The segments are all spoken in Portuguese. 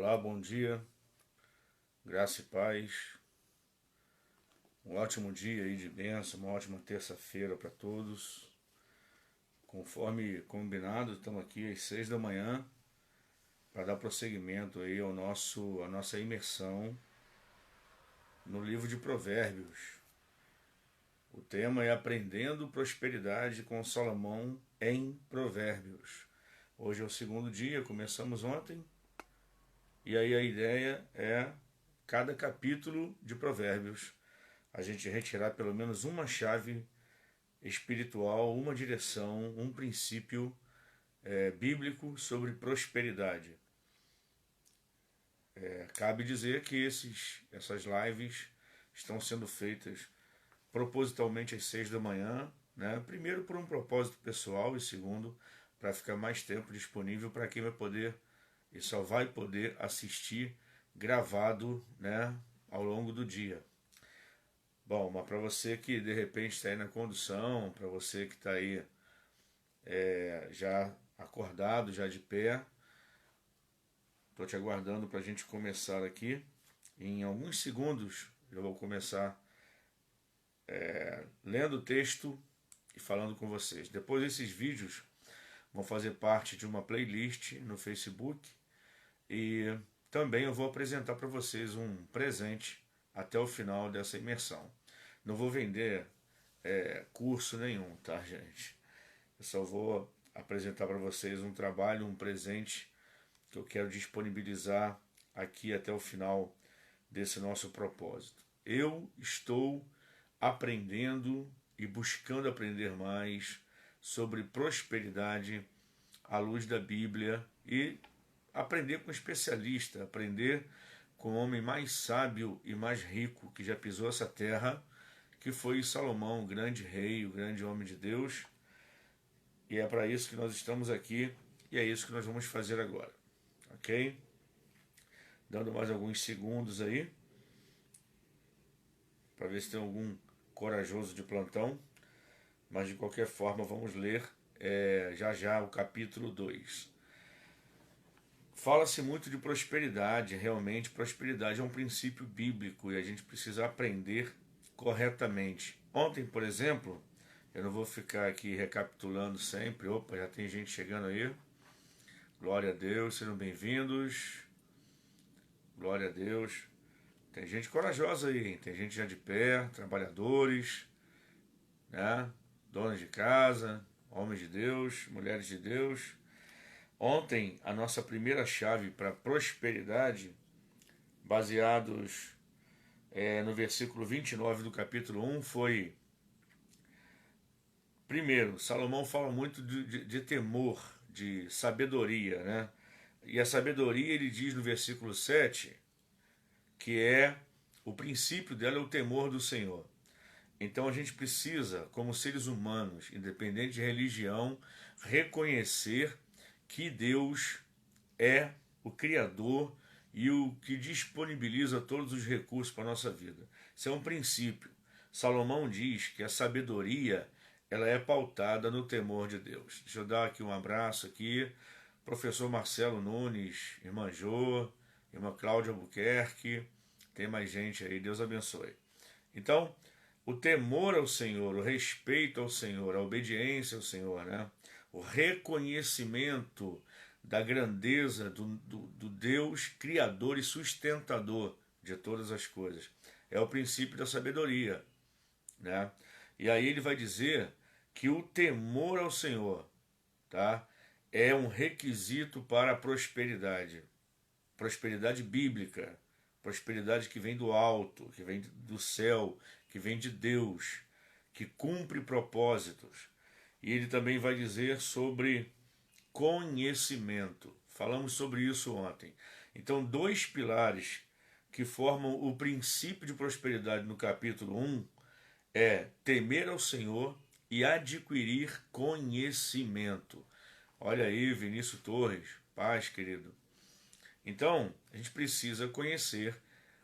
Olá, bom dia, graça e paz, um ótimo dia aí de bênção, uma ótima terça-feira para todos. Conforme combinado, estamos aqui às 6 da manhã para dar prosseguimento aí à nossa imersão no livro de Provérbios. O tema é Aprendendo Prosperidade com Salomão em Provérbios. Hoje é o segundo dia, começamos ontem, e aí a ideia é cada capítulo de Provérbios a gente retirar pelo menos uma chave espiritual, uma direção, um princípio bíblico sobre prosperidade. Cabe dizer que essas lives estão sendo feitas propositalmente às 6 da manhã, né? Primeiro por um propósito pessoal e segundo para ficar mais tempo disponível para quem vai poder e só vai poder assistir gravado, né, ao longo do dia. Bom, mas para você que de repente está aí na condução, para você que está aí já acordado, já de pé, estou te aguardando para a gente começar aqui. Em alguns segundos eu vou começar lendo o texto e falando com vocês. Depois esses vídeos vão fazer parte de uma playlist no Facebook e também eu vou apresentar para vocês um presente até o final dessa imersão. Não vou vender curso nenhum, tá, gente? Eu só vou apresentar para vocês um trabalho, um presente que eu quero disponibilizar aqui até o final desse nosso propósito. Eu estou aprendendo e buscando aprender mais sobre prosperidade à luz da Bíblia e aprender com um especialista, aprender com o homem mais sábio e mais rico que já pisou essa terra, que foi Salomão, o grande rei, o grande homem de Deus. E é para isso que nós estamos aqui e é isso que nós vamos fazer agora, ok? Dando mais alguns segundos aí, para ver se tem algum corajoso de plantão, mas de qualquer forma vamos ler já já o capítulo 2. Fala-se muito de prosperidade, realmente prosperidade é um princípio bíblico e a gente precisa aprender corretamente. Ontem, por exemplo, eu não vou ficar aqui recapitulando sempre, opa, já tem gente chegando aí, glória a Deus, sejam bem-vindos, glória a Deus. Tem gente corajosa aí, hein? Tem gente já de pé, trabalhadores, né? Donas de casa, homens de Deus, mulheres de Deus. Ontem, a nossa primeira chave para prosperidade, baseados no versículo 29 do capítulo 1, foi... Primeiro, Salomão fala muito de temor, de sabedoria, né? E a sabedoria, ele diz no versículo 7, que o princípio dela é o temor do Senhor. Então a gente precisa, como seres humanos, independente de religião, reconhecer que Deus é o Criador e o que disponibiliza todos os recursos para a nossa vida. Isso é um princípio. Salomão diz que a sabedoria ela é pautada no temor de Deus. Deixa eu dar aqui um abraço aqui, professor Marcelo Nunes, irmã Jô, irmã Cláudia Albuquerque, tem mais gente aí, Deus abençoe. Então, o temor ao Senhor, o respeito ao Senhor, a obediência ao Senhor, né? O reconhecimento da grandeza do Deus criador e sustentador de todas as coisas. É o princípio da sabedoria, né? E aí ele vai dizer que o temor ao Senhor, tá, é um requisito para a prosperidade. Prosperidade bíblica, prosperidade que vem do alto, que vem do céu, que vem de Deus, que cumpre propósitos. E ele também vai dizer sobre conhecimento. Falamos sobre isso ontem. Então, dois pilares que formam o princípio de prosperidade no capítulo 1 é temer ao Senhor e adquirir conhecimento. Olha aí, Vinícius Torres, paz, querido. Então, a gente precisa conhecer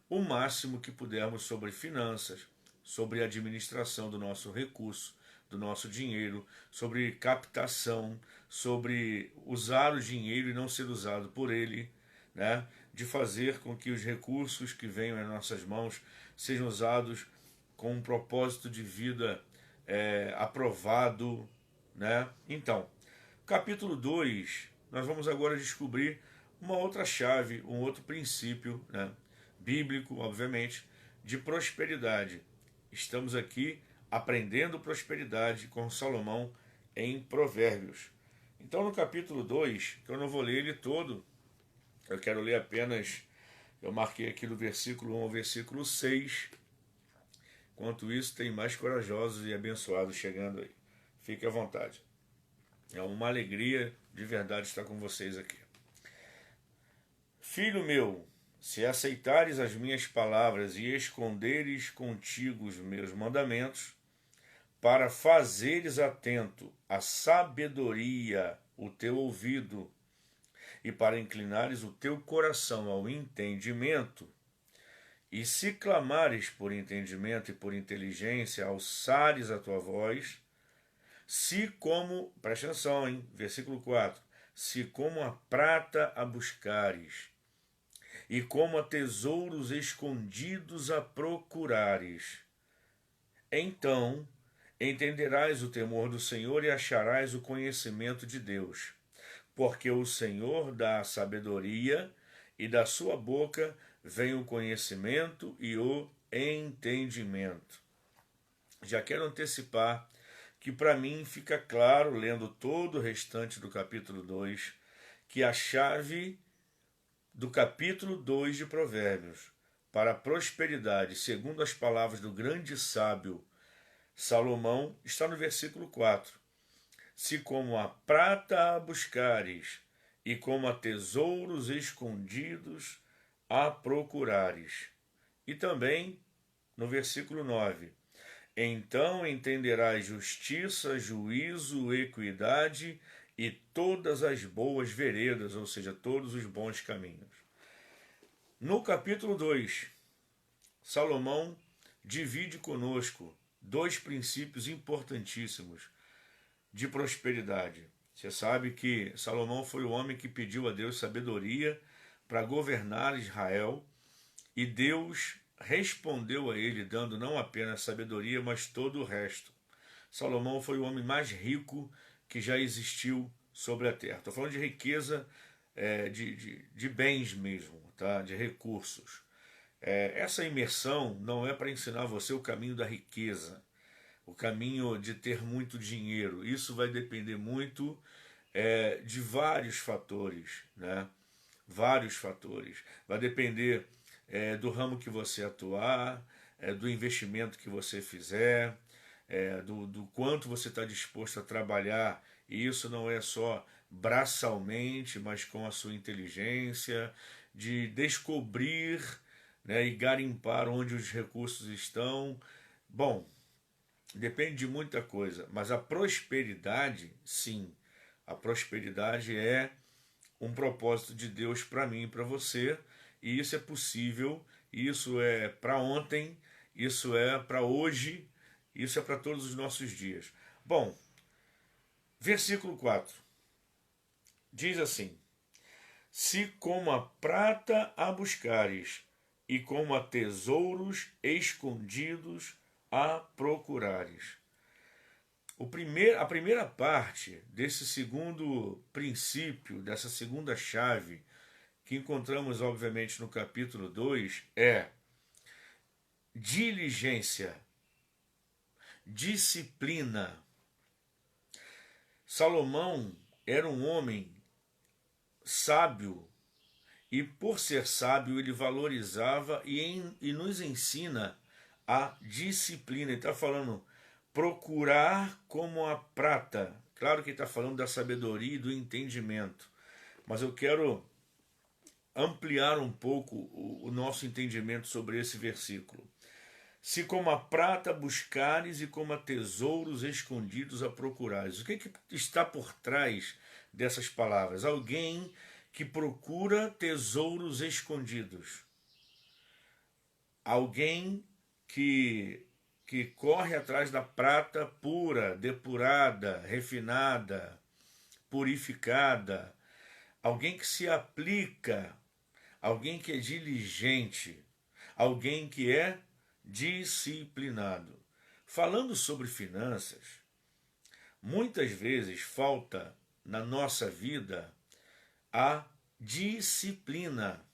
o máximo que pudermos sobre finanças, sobre administração do nosso recurso, do nosso dinheiro, sobre captação, sobre usar o dinheiro e não ser usado por ele, né? de fazer com que os recursos que venham às nossas mãos sejam usados com um propósito de vida aprovado, né? Então, capítulo 2, nós vamos agora descobrir uma outra chave, um outro princípio, né, bíblico, obviamente, de prosperidade. Estamos aqui aprendendo prosperidade com Salomão em Provérbios. Então, no capítulo 2, que eu não vou ler ele todo, eu quero ler apenas, eu marquei aqui do versículo 1 ao versículo 6. Enquanto isso, tem mais corajosos e abençoados chegando aí. Fique à vontade. É uma alegria de verdade estar com vocês aqui. Filho meu, se aceitares as minhas palavras e esconderes contigo os meus mandamentos, para fazeres atento à sabedoria o teu ouvido e para inclinares o teu coração ao entendimento, e se clamares por entendimento e por inteligência, alçares a tua voz, se como, presta atenção, hein? Versículo 4, se como a prata a buscares, e como a tesouros escondidos a procurares, então entenderás o temor do Senhor e acharás o conhecimento de Deus, porque o Senhor dá a sabedoria, e da sua boca vem o conhecimento e o entendimento. Já quero antecipar que para mim fica claro, lendo todo o restante do capítulo 2, que a chave do capítulo 2 de Provérbios para a prosperidade, segundo as palavras do grande sábio Salomão, está no versículo 4. Se como a prata a buscares, e como a tesouros escondidos a procurares. E também no versículo 9. Então entenderás justiça, juízo, equidade e todas as boas veredas, ou seja, todos os bons caminhos. No capítulo 2, Salomão divide conosco dois princípios importantíssimos de prosperidade. Você sabe que Salomão foi o homem que pediu a Deus sabedoria para governar Israel, e Deus respondeu a ele, dando não apenas sabedoria, mas todo o resto. Salomão foi o homem mais rico que já existiu sobre a terra. Estou falando de riqueza, de bens mesmo, tá? De recursos. Essa imersão não é para ensinar você o caminho da riqueza, o caminho de ter muito dinheiro. Isso vai depender muito de vários fatores, né? Vários fatores. Vai depender do ramo que você atuar, do investimento que você fizer, do quanto você está disposto a trabalhar. E isso não é só braçalmente, mas com a sua inteligência, de descobrir, né, e garimpar onde os recursos estão. Bom, depende de muita coisa, mas a prosperidade, sim, a prosperidade é um propósito de Deus para mim e para você, e isso é possível, isso é para ontem, isso é para hoje, isso é para todos os nossos dias. Bom, versículo 4 diz assim: se como a prata a buscares, e como a tesouros escondidos a procurares. A primeira parte desse segundo princípio, dessa segunda chave, que encontramos obviamente no capítulo 2, é diligência, disciplina. Salomão era um homem sábio, e por ser sábio ele valorizava e nos ensina a disciplina. Ele está falando procurar como a prata. Claro que ele está falando da sabedoria e do entendimento, mas eu quero ampliar um pouco o nosso entendimento sobre esse versículo. Se como a prata buscares, e como a tesouros escondidos a procurares. O que está por trás dessas palavras? Alguém que procura tesouros escondidos. Alguém que corre atrás da prata pura, depurada, refinada, purificada. Alguém que se aplica alguém que é diligente, alguém que é disciplinado. Falando sobre finanças, muitas vezes falta na nossa vida a disciplina.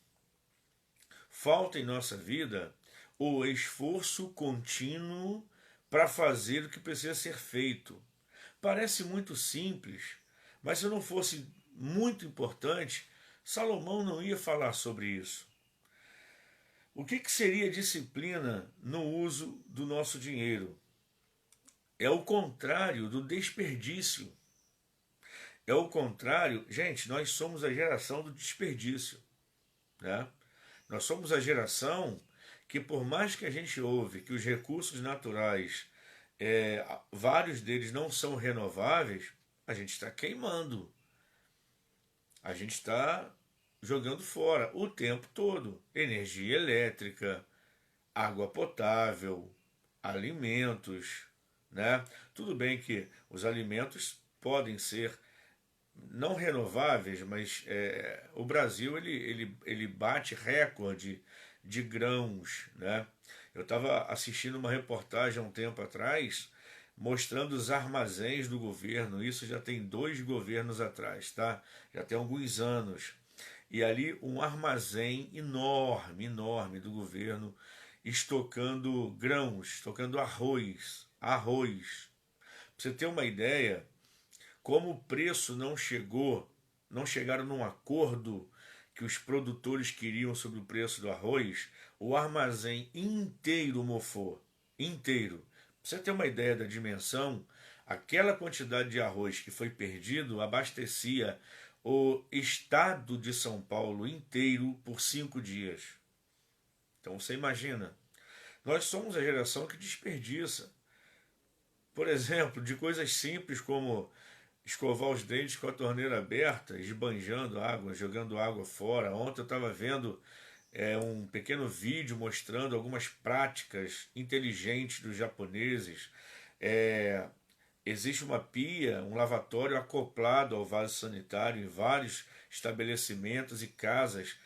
Falta em nossa vida o esforço contínuo para fazer o que precisa ser feito. Parece muito simples, mas se não fosse muito importante, Salomão não ia falar sobre isso. O que seria disciplina no uso do nosso dinheiro? É o contrário do desperdício. É o contrário. Gente, nós somos a geração do desperdício, né? Nós somos a geração que, por mais que a gente ouve que os recursos naturais, vários deles não são renováveis, a gente está queimando. A gente está jogando fora o tempo todo. Energia elétrica, água potável, alimentos, né? Tudo bem que os alimentos podem ser não renováveis, mas o Brasil ele bate recorde de grãos, né? Eu estava assistindo uma reportagem há um tempo atrás mostrando os armazéns do governo. Isso já tem 2 governos atrás, tá? Já tem alguns anos. E ali um armazém enorme, enorme do governo, estocando grãos, estocando arroz, arroz. Pra você ter uma ideia, como o preço não chegaram num acordo que os produtores queriam sobre o preço do arroz, o armazém inteiro mofou, inteiro. Pra você ter uma ideia da dimensão, aquela quantidade de arroz que foi perdido abastecia o estado de São Paulo inteiro por 5 dias. Então você imagina, nós somos a geração que desperdiça. Por exemplo, de coisas simples como escovar os dentes com a torneira aberta, esbanjando água, jogando água fora. Ontem eu estava vendo um pequeno vídeo mostrando algumas práticas inteligentes dos japoneses. É, Existe uma pia, um lavatório acoplado ao vaso sanitário em vários estabelecimentos e casas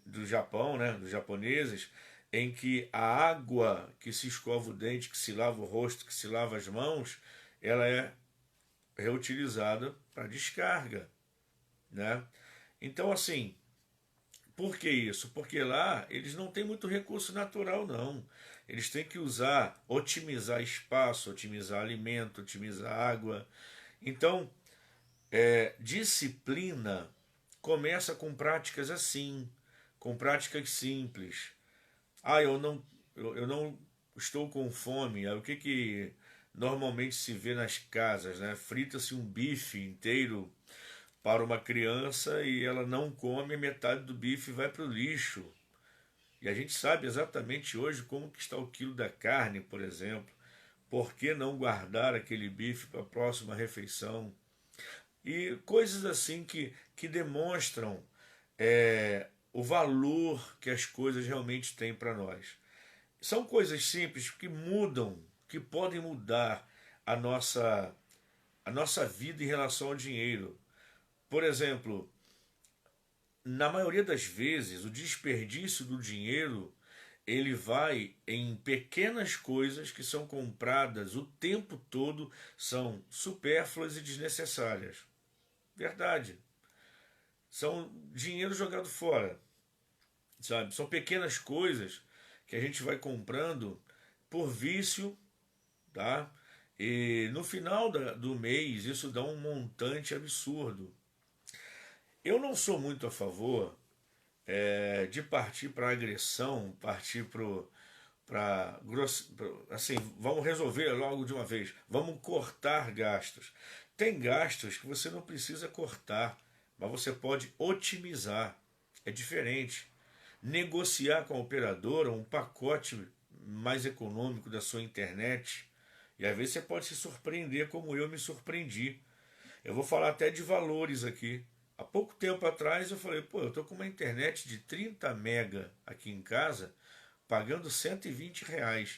do Japão, né, dos japoneses, em que a água que se escova o dente, que se lava o rosto, que se lava as mãos, ela é reutilizada para descarga, né? Então, assim, por que isso? Porque lá eles não têm muito recurso natural, não. Eles têm que usar, otimizar espaço, otimizar alimento, otimizar água. Então, disciplina começa com práticas assim, com práticas simples. Eu não estou com fome. O que normalmente se vê nas casas, né? Frita-se um bife inteiro para uma criança e ela não come, metade do bife vai para o lixo. E a gente sabe exatamente hoje como que está o quilo da carne, por exemplo. Por que não guardar aquele bife para a próxima refeição? E coisas assim que demonstram o valor que as coisas realmente têm para nós. São coisas simples que mudam, que podem mudar a nossa vida em relação ao dinheiro. Por exemplo, na maioria das vezes, o desperdício do dinheiro ele vai em pequenas coisas que são compradas o tempo todo, são supérfluas e desnecessárias. Verdade. São dinheiro jogado fora, sabe? São pequenas coisas que a gente vai comprando por vício, tá? E no final do mês isso dá um montante absurdo. Eu não sou muito a favor de partir para agressão, partir para assim, vamos resolver logo de uma vez, vamos cortar gastos. Tem gastos que você não precisa cortar, mas você pode otimizar. É diferente. Negociar com a operadora um pacote mais econômico da sua internet. E às vezes você pode se surpreender como eu me surpreendi. Eu vou falar até de valores aqui. Há pouco tempo atrás eu falei, pô, eu tô com uma internet de 30 mega aqui em casa, pagando R$ 120.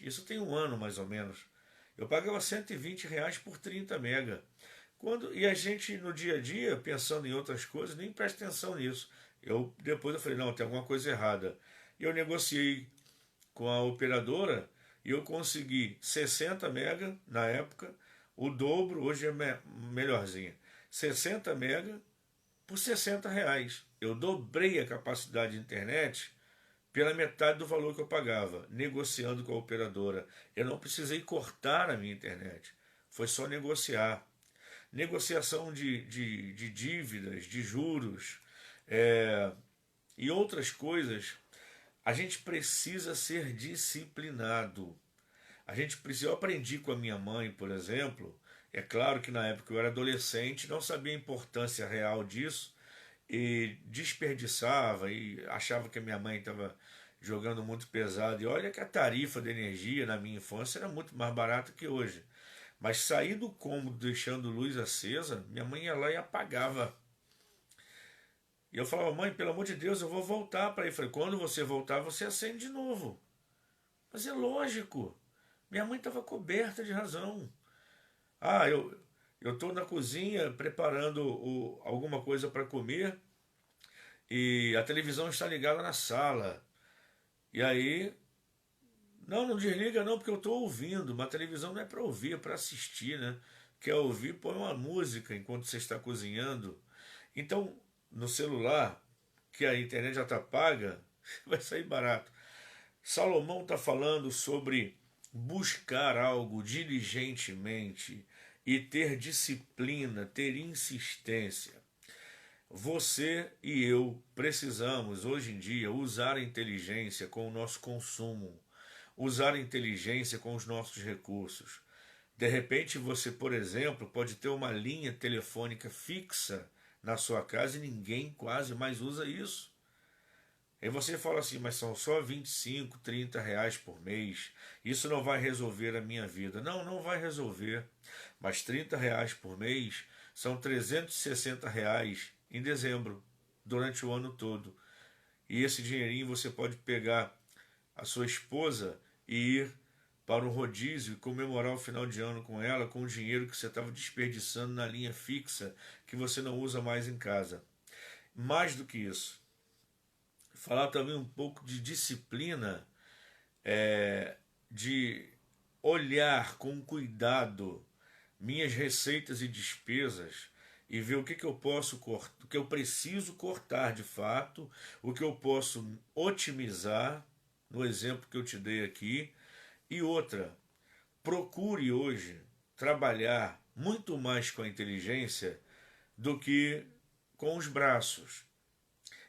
Isso tem um ano mais ou menos. Eu pagava R$ 120 por 30 mega. E a gente no dia a dia, pensando em outras coisas, nem presta atenção nisso. Depois eu falei, não, tem alguma coisa errada. E eu negociei com a operadora e eu consegui 60 mega na época, o dobro, hoje é melhorzinha. 60 mega por R$ 60. Eu dobrei a capacidade de internet pela metade do valor que eu pagava, negociando com a operadora. Eu não precisei cortar a minha internet, foi só negociar. Negociação de dívidas, de juros e outras coisas. A gente precisa ser disciplinado. Eu aprendi com a minha mãe, por exemplo. É claro que na época eu era adolescente, não sabia a importância real disso e desperdiçava e achava que a minha mãe estava jogando muito pesado. E olha que a tarifa de energia na minha infância era muito mais barata que hoje. Mas sair do cômodo deixando luz acesa, minha mãe ia lá e apagava. E eu falava, mãe, pelo amor de Deus, eu vou voltar para aí. Eu falei, quando você voltar, você acende de novo. Mas é lógico. Minha mãe estava coberta de razão. Ah, eu estou na cozinha preparando alguma coisa para comer e a televisão está ligada na sala. E aí, não, não desliga não, porque eu estou ouvindo. Mas a televisão não é para ouvir, é para assistir, né? Quer ouvir, põe uma música enquanto você está cozinhando. Então, no celular, que a internet já está paga, vai sair barato. Salomão está falando sobre buscar algo diligentemente e ter disciplina, ter insistência. Você e eu precisamos, hoje em dia, usar a inteligência com o nosso consumo, usar a inteligência com os nossos recursos. De repente, você, por exemplo, pode ter uma linha telefônica fixa na sua casa e ninguém quase mais usa isso. Aí você fala assim, mas são só 25, R$ 30 por mês. Isso não vai resolver a minha vida. Não, não vai resolver. Mas R$ 30 por mês são R$ 360 em dezembro, durante o ano todo. E esse dinheirinho você pode pegar a sua esposa e ir para um rodízio e comemorar o final de ano com ela com o dinheiro que você estava desperdiçando na linha fixa que você não usa mais em casa. Mais do que isso, falar também um pouco de disciplina, de olhar com cuidado minhas receitas e despesas e ver o que, que eu posso cortar, o que eu preciso cortar de fato, o que eu posso otimizar, no exemplo que eu te dei aqui. E outra, procure hoje trabalhar muito mais com a inteligência do que com os braços.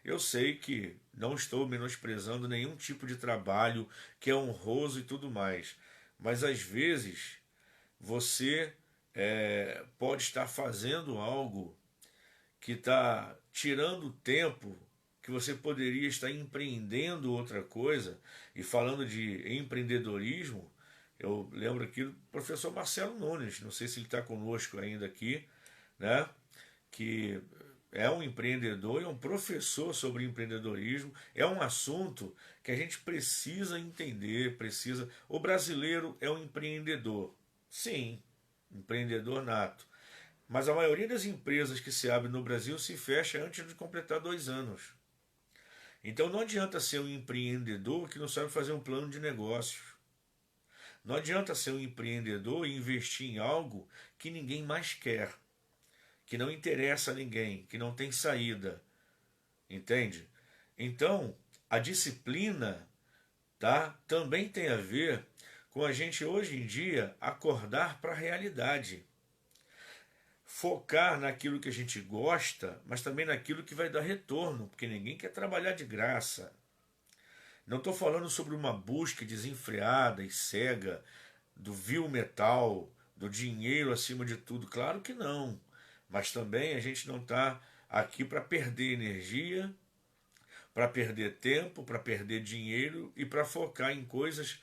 Eu sei que não estou menosprezando nenhum tipo de trabalho que é honroso e tudo mais, mas às vezes você pode estar fazendo algo que está tirando tempo que você poderia estar empreendendo outra coisa. E falando de empreendedorismo, eu lembro aqui do professor Marcelo Nunes, não sei se ele está conosco ainda aqui, né? Que é um empreendedor e é um professor sobre empreendedorismo. É um assunto que a gente precisa entender, precisa. O brasileiro é um empreendedor, sim, empreendedor nato. Mas a maioria das empresas que se abrem no Brasil se fecha antes de completar 2 anos. Então não adianta ser um empreendedor que não sabe fazer um plano de negócios. Não adianta ser um empreendedor e investir em algo que ninguém mais quer, que não interessa a ninguém, que não tem saída. Entende? Então, a disciplina, tá, também tem a ver com a gente hoje em dia acordar para a realidade. Focar naquilo que a gente gosta, mas também naquilo que vai dar retorno, porque ninguém quer trabalhar de graça. Não estou falando sobre uma busca desenfreada e cega do vil metal, do dinheiro acima de tudo. Claro que não. Mas também a gente não está aqui para perder energia, para perder tempo, para perder dinheiro e para focar em coisas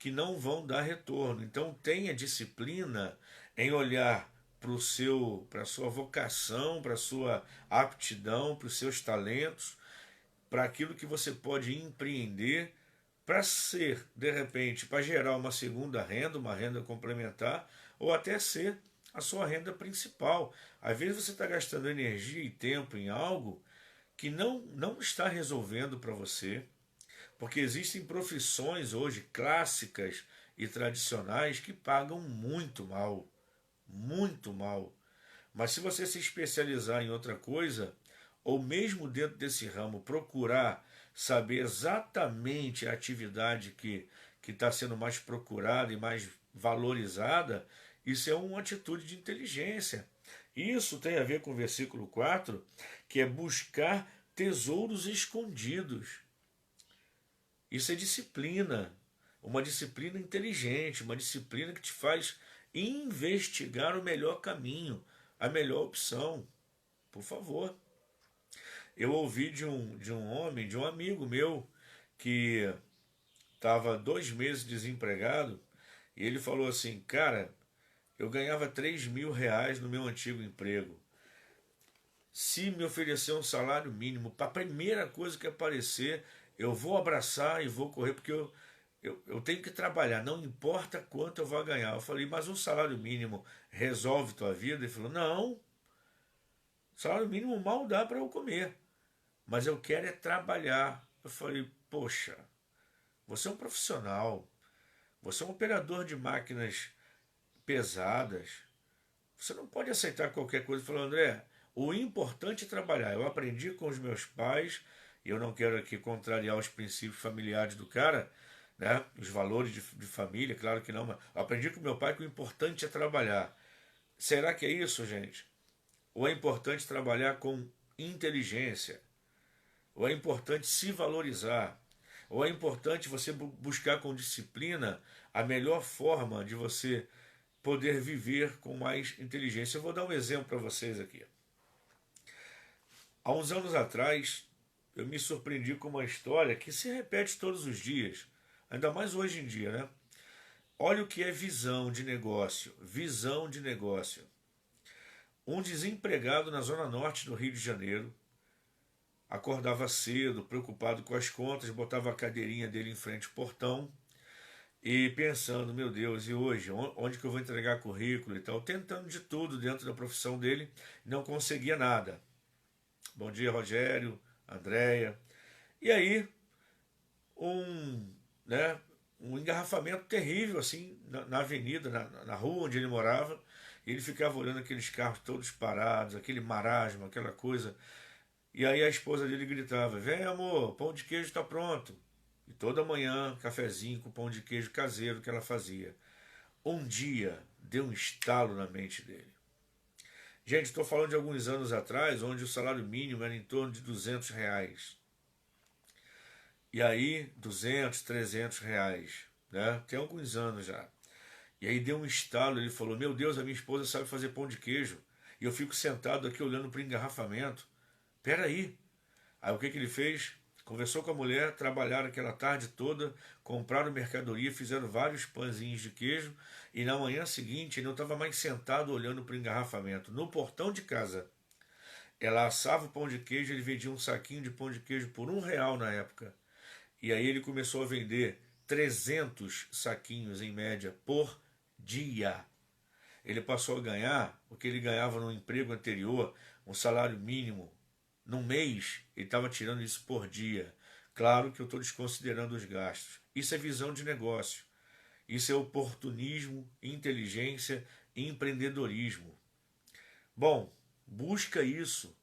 que não vão dar retorno. Então tenha disciplina em olhar para a sua vocação, para a sua aptidão, para os seus talentos, para aquilo que você pode empreender para ser, de repente, para gerar uma segunda renda, uma renda complementar, ou até ser a sua renda principal. Às vezes você está gastando energia e tempo em algo que não está resolvendo para você, porque existem profissões hoje clássicas e tradicionais que pagam muito mal, muito mal. Mas se você se especializar em outra coisa, ou mesmo dentro desse ramo procurar saber exatamente a atividade que está sendo mais procurada e mais valorizada, isso é uma atitude de inteligência. Isso tem a ver com o versículo 4, que é buscar tesouros escondidos. Isso é disciplina, uma disciplina inteligente, uma disciplina que te faz investigar o melhor caminho, a melhor opção. Por favor. Eu ouvi de um homem, de um amigo meu, que estava 2 meses desempregado, e ele falou assim, cara, eu ganhava R$ 3.000 no meu antigo emprego. Se me oferecer um salário mínimo, para a primeira coisa que aparecer, eu vou abraçar e vou correr, porque eu tenho que trabalhar, não importa quanto eu vou ganhar. Eu falei, mas um salário mínimo resolve tua vida? Ele falou, não, salário mínimo mal dá para eu comer, mas eu quero é trabalhar. Eu falei, poxa, você é um profissional, você é um operador de máquinas pesadas, você não pode aceitar qualquer coisa. Ele falou, André, o importante é trabalhar. Eu aprendi com os meus pais, e eu não quero aqui contrariar os princípios familiares do cara, né? Os valores de família, claro que não, mas eu aprendi com meu pai que o importante é trabalhar. Será que é isso, gente? Ou é importante trabalhar com inteligência? Ou é importante se valorizar? Ou é importante você buscar com disciplina a melhor forma de você poder viver com mais inteligência? Eu vou dar um exemplo para vocês aqui. Há uns anos atrás, eu me surpreendi com uma história que se repete todos os dias, ainda mais hoje em dia, né? Olha o que é visão de negócio. Visão de negócio. Um desempregado na zona norte do Rio de Janeiro acordava cedo, preocupado com as contas, botava a cadeirinha dele em frente ao portão e pensando, meu Deus, e hoje? Onde que eu vou entregar currículo e tal? Tentando de tudo dentro da profissão dele, não conseguia nada. Bom dia, Rogério, Andréia. E aí, um, né, um engarrafamento terrível assim na avenida, na rua onde ele morava. E ele ficava olhando aqueles carros todos parados, aquele marasmo, aquela coisa. E aí a esposa dele gritava: vem, amor, pão de queijo está pronto. E toda manhã, cafezinho com pão de queijo caseiro que ela fazia. Um dia deu um estalo na mente dele. Gente, estou falando de alguns anos atrás, onde o salário mínimo era em torno de R$ 200. E aí, 200, R$ 300, né? Tem alguns anos já. E aí deu um estalo, ele falou, meu Deus, a minha esposa sabe fazer pão de queijo. E eu fico sentado aqui olhando para o engarrafamento. Peraí. Aí o que ele fez? Conversou com a mulher, trabalharam aquela tarde toda, compraram mercadoria, fizeram vários pãezinhos de queijo. E na manhã seguinte, ele não estava mais sentado olhando para o engarrafamento. No portão de casa, ela assava o pão de queijo, ele vendia um saquinho de pão de queijo por R$ 1 na época. E aí ele começou a vender 300 saquinhos em média por dia. Ele passou a ganhar o que ele ganhava no emprego anterior, um salário mínimo. Num mês, ele estava tirando isso por dia. Claro que eu estou desconsiderando os gastos. Isso é visão de negócio. Isso é oportunismo, inteligência e empreendedorismo. Bom, busca isso.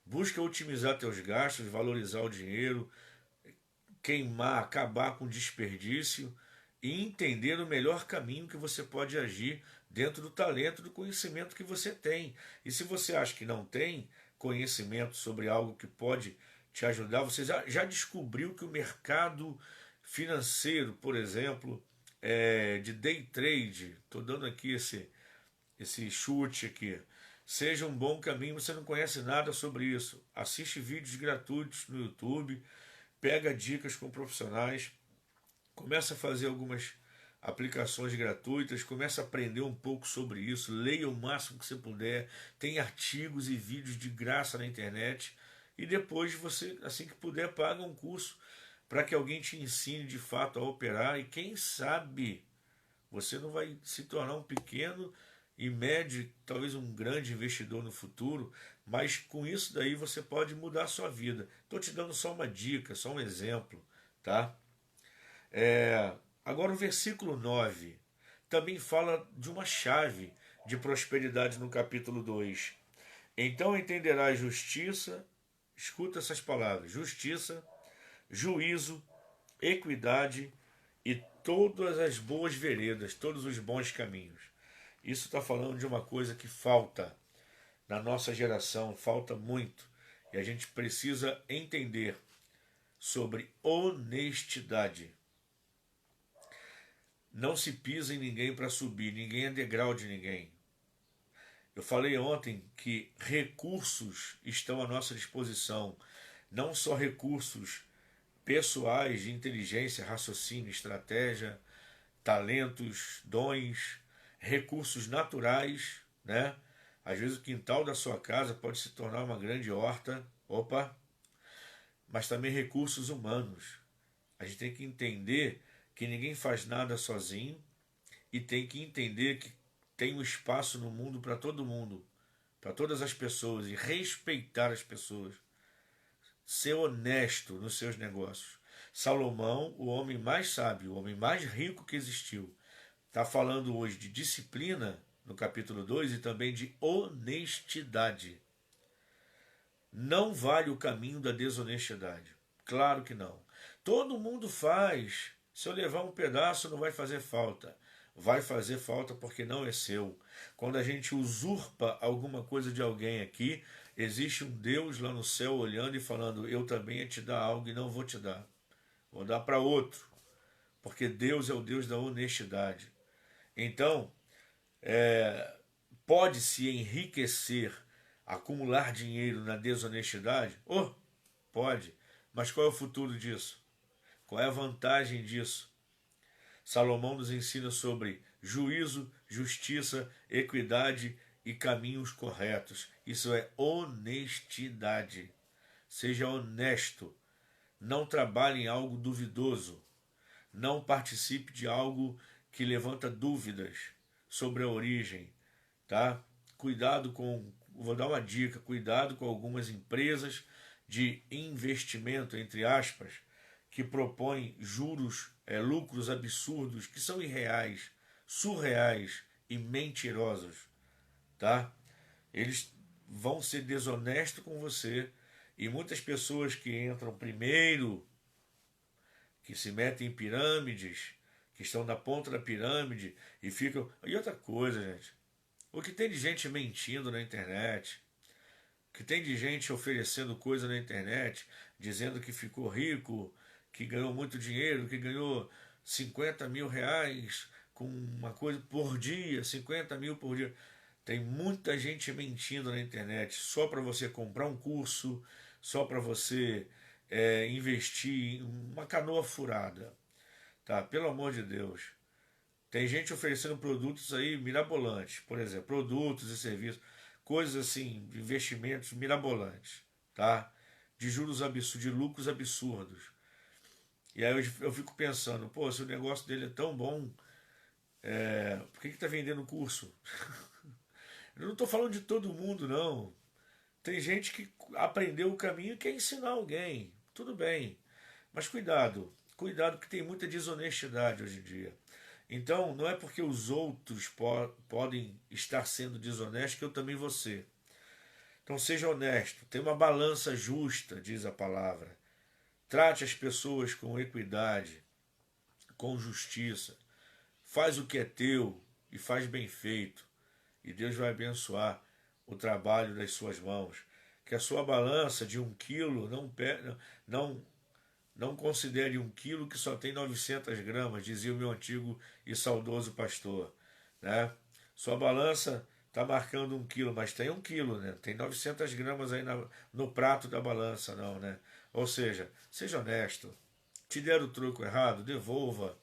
Busca otimizar teus gastos, valorizar o dinheiro, queimar, acabar com o desperdício e entender o melhor caminho que você pode agir dentro do talento, do conhecimento que você tem. E se você acha que não tem conhecimento sobre algo que pode te ajudar, você já descobriu que o mercado financeiro, por exemplo, de day trade, estou dando aqui esse chute aqui, seja um bom caminho, você não conhece nada sobre isso. Assiste vídeos gratuitos no YouTube, pega dicas com profissionais, começa a fazer algumas aplicações gratuitas, começa a aprender um pouco sobre isso, leia o máximo que você puder, tem artigos e vídeos de graça na internet e depois você, assim que puder, paga um curso para que alguém te ensine de fato a operar e quem sabe você não vai se tornar um pequeno em médio, talvez um grande investidor no futuro, mas com isso daí você pode mudar a sua vida. Estou te dando só uma dica, só um exemplo, tá? Agora o versículo 9 também fala de uma chave de prosperidade no capítulo 2. Então entenderás justiça, escuta essas palavras, justiça, juízo, equidade e todas as boas veredas, todos os bons caminhos. Isso está falando de uma coisa que falta na nossa geração, falta muito. E a gente precisa entender sobre honestidade. Não se pisa em ninguém para subir, ninguém é degrau de ninguém. Eu falei ontem que recursos estão à nossa disposição, não só recursos pessoais de inteligência, raciocínio, estratégia, talentos, dons, recursos naturais, né? Às vezes o quintal da sua casa pode se tornar uma grande horta, mas também recursos humanos. A gente tem que entender que ninguém faz nada sozinho e tem que entender que tem um espaço no mundo para todo mundo, para todas as pessoas, e respeitar as pessoas. Ser honesto nos seus negócios. Salomão, o homem mais sábio, o homem mais rico que existiu, está falando hoje de disciplina no capítulo 2 e também de honestidade. Não vale o caminho da desonestidade. Claro que não. Todo mundo faz. Se eu levar um pedaço, não vai fazer falta. Vai fazer falta porque não é seu. Quando a gente usurpa alguma coisa de alguém aqui, existe um Deus lá no céu olhando e falando: eu também ia te dar algo e não vou te dar. Vou dar para outro. Porque Deus é o Deus da honestidade. Então, pode-se enriquecer, acumular dinheiro na desonestidade? Pode. Mas qual é o futuro disso? Qual é a vantagem disso? Salomão nos ensina sobre juízo, justiça, equidade e caminhos corretos. Isso é honestidade. Seja honesto. Não trabalhe em algo duvidoso. Não participe de algo que levanta dúvidas sobre a origem, tá? Cuidado com, vou dar uma dica, cuidado com algumas empresas de investimento, entre aspas, que propõem juros, lucros absurdos, que são irreais, surreais e mentirosos, tá? Eles vão ser desonestos com você e muitas pessoas que entram primeiro, que se metem em pirâmides, que estão na ponta da pirâmide e ficam... E outra coisa, gente, o que tem de gente mentindo na internet, o que tem de gente oferecendo coisa na internet, dizendo que ficou rico, que ganhou muito dinheiro, que ganhou 50 mil reais com uma coisa por dia, 50 mil por dia. Tem muita gente mentindo na internet só para você comprar um curso, só para você investir em uma canoa furada. Tá? Pelo amor de Deus. Tem gente oferecendo produtos aí mirabolantes, por exemplo, produtos e serviços, coisas assim, de investimentos mirabolantes, tá? De juros absurdos, de lucros absurdos. E aí eu fico pensando, pô, se o negócio dele é tão bom, por que está vendendo curso? Eu não estou falando de todo mundo, não. Tem gente que aprendeu o caminho e quer ensinar alguém. Tudo bem. Mas cuidado. Cuidado que tem muita desonestidade hoje em dia. Então, não é porque os outros podem estar sendo desonestos que eu também vou ser. Então, seja honesto. Tenha uma balança justa, diz a palavra. Trate as pessoas com equidade, com justiça. Faz o que é teu e faz bem feito. E Deus vai abençoar o trabalho das suas mãos. Que a sua balança de 1 quilo não considere 1 quilo que só tem 900 gramas, dizia o meu antigo e saudoso pastor. Né? Sua balança está marcando 1 quilo, mas tem 1 quilo, né? Tem 900 gramas aí no prato da balança, não, né? Ou seja, seja honesto. Te deram o troco errado, devolva.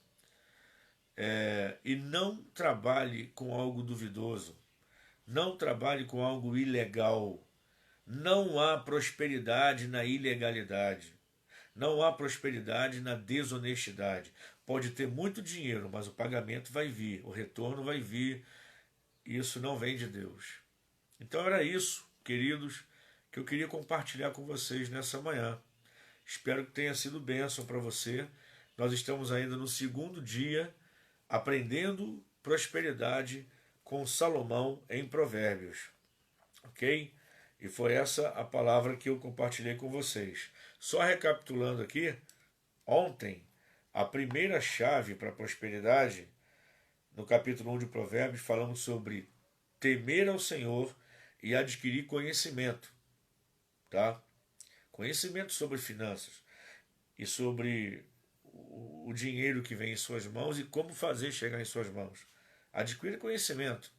E não trabalhe com algo duvidoso. Não trabalhe com algo ilegal. Não há prosperidade na ilegalidade. Não há prosperidade na desonestidade. Pode ter muito dinheiro, mas o pagamento vai vir, o retorno vai vir isso não vem de Deus. Então era isso, queridos, que eu queria compartilhar com vocês nessa manhã. Espero que tenha sido bênção para você. Nós estamos ainda no segundo dia aprendendo prosperidade com Salomão em Provérbios. Ok? E foi essa a palavra que eu compartilhei com vocês. Só recapitulando aqui, ontem, a primeira chave para a prosperidade, no capítulo 1 de Provérbios, falamos sobre temer ao Senhor e adquirir conhecimento. Tá? Conhecimento sobre finanças e sobre o dinheiro que vem em suas mãos e como fazer chegar em suas mãos. Adquira conhecimento.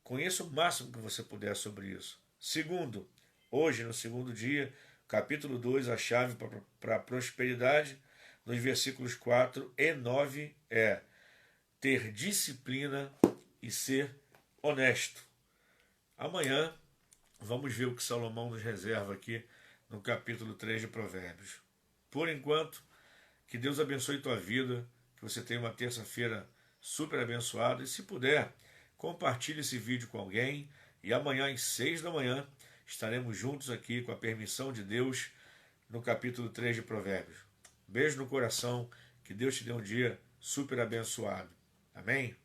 Conheça o máximo que você puder sobre isso. Segundo, hoje, no segundo dia, capítulo 2, a chave para a prosperidade, nos versículos 4 e 9 é ter disciplina e ser honesto. Amanhã, vamos ver o que Salomão nos reserva aqui no capítulo 3 de Provérbios. Por enquanto, que Deus abençoe tua vida, que você tenha uma terça-feira super abençoada e, se puder, compartilhe esse vídeo com alguém e amanhã às 6 da manhã estaremos juntos aqui com a permissão de Deus no capítulo 3 de Provérbios. Beijo no coração, que Deus te dê um dia super abençoado. Amém?